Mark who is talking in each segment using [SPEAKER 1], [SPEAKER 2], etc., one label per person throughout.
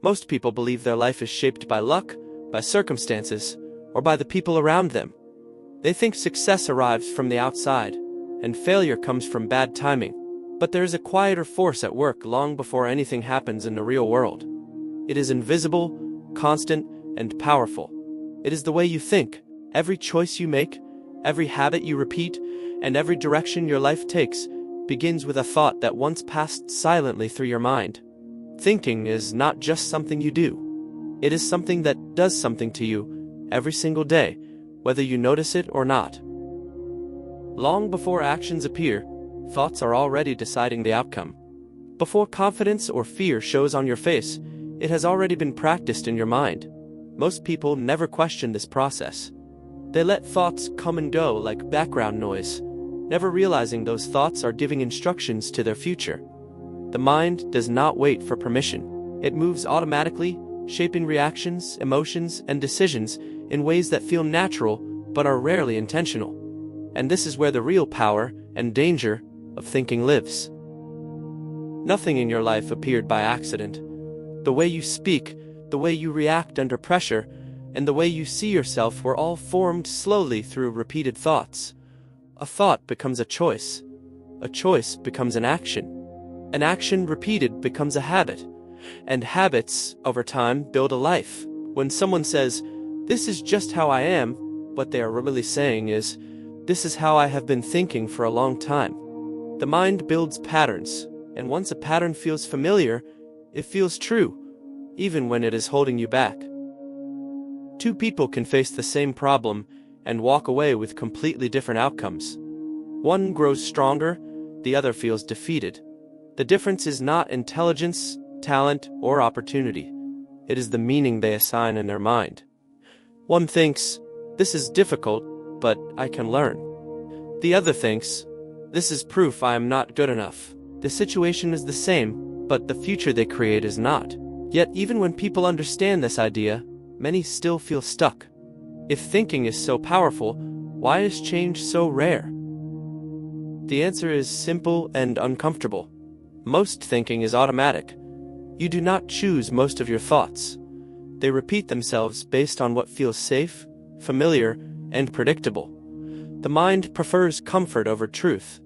[SPEAKER 1] Most people believe their life is shaped by luck, by circumstances, or by the people around them. They think success arrives from the outside, and failure comes from bad timing. But there is a quieter force at work long before anything happens in the real world. It is invisible, constant, and powerful. It is the way you think. Every choice you make, every habit you repeat, and every direction your life takes begins with a thought that once passed silently through your mind. Thinking is not just something you do. It is something that does something to you every single day, whether you notice it or not. Long before actions appear, thoughts are already deciding the outcome. Before confidence or fear shows on your face, it has already been practiced in your mind. Most people never question this process. They let thoughts come and go like background noise, never realizing those thoughts are giving instructions to their future. The mind does not wait for permission. It moves automatically, shaping reactions, emotions, and decisions in ways that feel natural but are rarely intentional. And this is where the real power and danger of thinking lives. Nothing in your life appeared by accident. The way you speak, the way you react under pressure, and the way you see yourself were all formed slowly through repeated thoughts. A thought becomes a choice becomes an action repeated becomes a habit, and habits, over time, build a life. When someone says, "This is just how I am," what they are really saying is, "This is how I have been thinking for a long time." The mind builds patterns, and once a pattern feels familiar, it feels true, even when it is holding you back. Two people can face the same problem and walk away with completely different outcomes. One grows stronger, the other feels defeated. The difference is not intelligence, talent, or opportunity. It is the meaning they assign in their mind. One thinks, "This is difficult, but I can learn." The other thinks, "This is proof I am not good enough." The situation is the same, but the future they create is not. Yet even when people understand this idea, many still feel stuck. If thinking is so powerful, why is change so rare? The answer is simple and uncomfortable. Most thinking is automatic. You do not choose most of your thoughts. They repeat themselves based on what feels safe, familiar, and predictable. The mind prefers comfort over truth.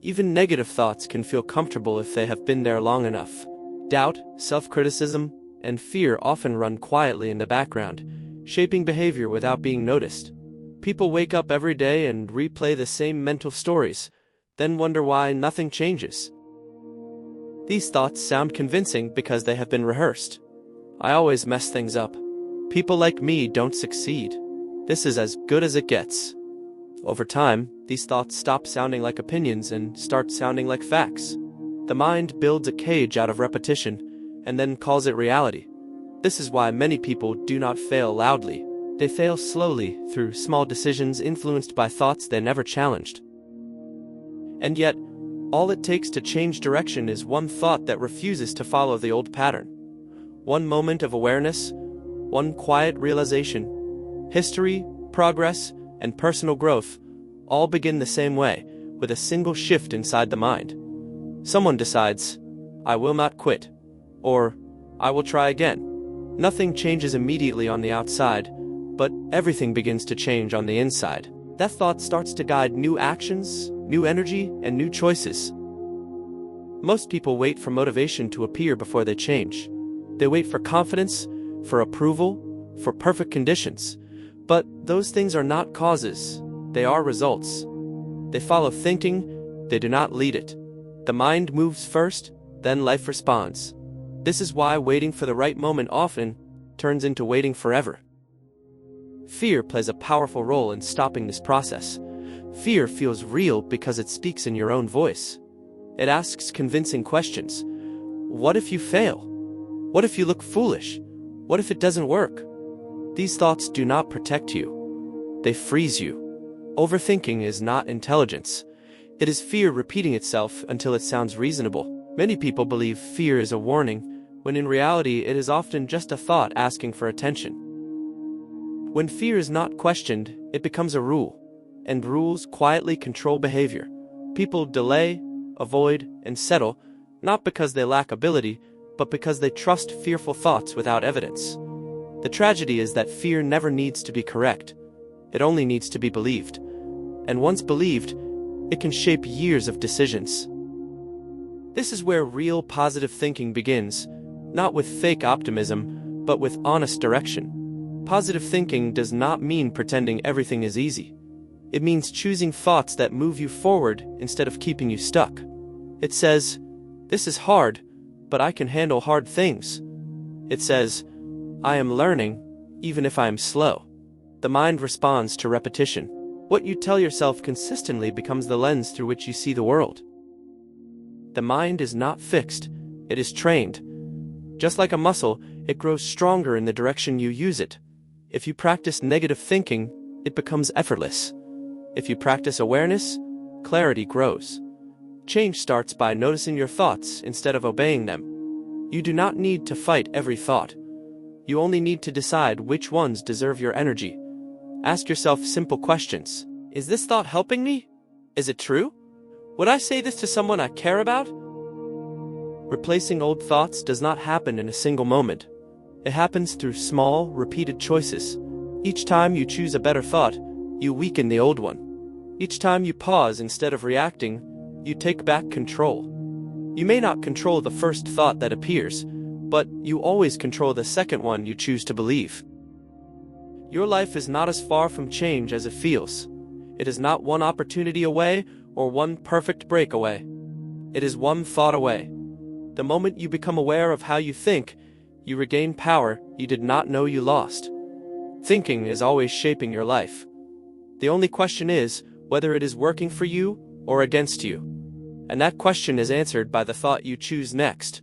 [SPEAKER 1] Even negative thoughts can feel comfortable if they have been there long enough. Doubt, self-criticism, and fear often run quietly in the background, shaping behavior without being noticed. People wake up every day and replay the same mental stories, then wonder why nothing changes. These thoughts sound convincing because they have been rehearsed. "I always mess things up. People like me don't succeed. This is as good as it gets." Over time, these thoughts stop sounding like opinions and start sounding like facts. The mind builds a cage out of repetition and then calls it reality. This is why many people do not fail loudly. They fail slowly through small decisions influenced by thoughts they never challenged. And yet, all it takes to change direction is one thought that refuses to follow the old pattern. One moment of awareness, one quiet realization. History, progress, and personal growth all begin the same way, with a single shift inside the mind. Someone decides, "I will not quit," or "I will try again." Nothing changes immediately on the outside, but everything begins to change on the inside. That thought starts to guide new actions, new energy, and new choices. Most people wait for motivation to appear before they change. They wait for confidence, for approval, for perfect conditions. But those things are not causes, they are results. They follow thinking, they do not lead it. The mind moves first, then life responds. This is why waiting for the right moment often turns into waiting forever. Fear plays a powerful role in stopping this process. Fear feels real because it speaks in your own voice. It asks convincing questions. What if you fail? What if you look foolish? What if it doesn't work? These thoughts do not protect you. They freeze you. Overthinking is not intelligence. It is fear repeating itself until it sounds reasonable. Many people believe fear is a warning, when in reality it is often just a thought asking for attention. When fear is not questioned, it becomes a rule, and rules quietly control behavior. People delay, avoid, and settle, not because they lack ability, but because they trust fearful thoughts without evidence. The tragedy is that fear never needs to be correct. It only needs to be believed. And once believed, it can shape years of decisions. This is where real positive thinking begins, not with fake optimism, but with honest direction. Positive thinking does not mean pretending everything is easy. It means choosing thoughts that move you forward instead of keeping you stuck. It says, "This is hard, but I can handle hard things." It says, "I am learning, even if I am slow." The mind responds to repetition. What you tell yourself consistently becomes the lens through which you see the world. The mind is not fixed, it is trained. Just like a muscle, it grows stronger in the direction you use it. If you practice negative thinking, it becomes effortless. If you practice awareness, clarity grows. Change starts by noticing your thoughts instead of obeying them. You do not need to fight every thought. You only need to decide which ones deserve your energy. Ask yourself simple questions. Is this thought helping me? Is it true? Would I say this to someone I care about? Replacing old thoughts does not happen in a single moment. It happens through small, repeated choices. Each time you choose a better thought, you weaken the old one. Each time you pause instead of reacting, you take back control. You may not control the first thought that appears, but you always control the second one you choose to believe. Your life is not as far from change as it feels. It is not one opportunity away or one perfect break away. It is one thought away. The moment you become aware of how you think, you regain power you did not know you lost. Thinking is always shaping your life. The only question is whether it is working for you or against you. And that question is answered by the thought you choose next.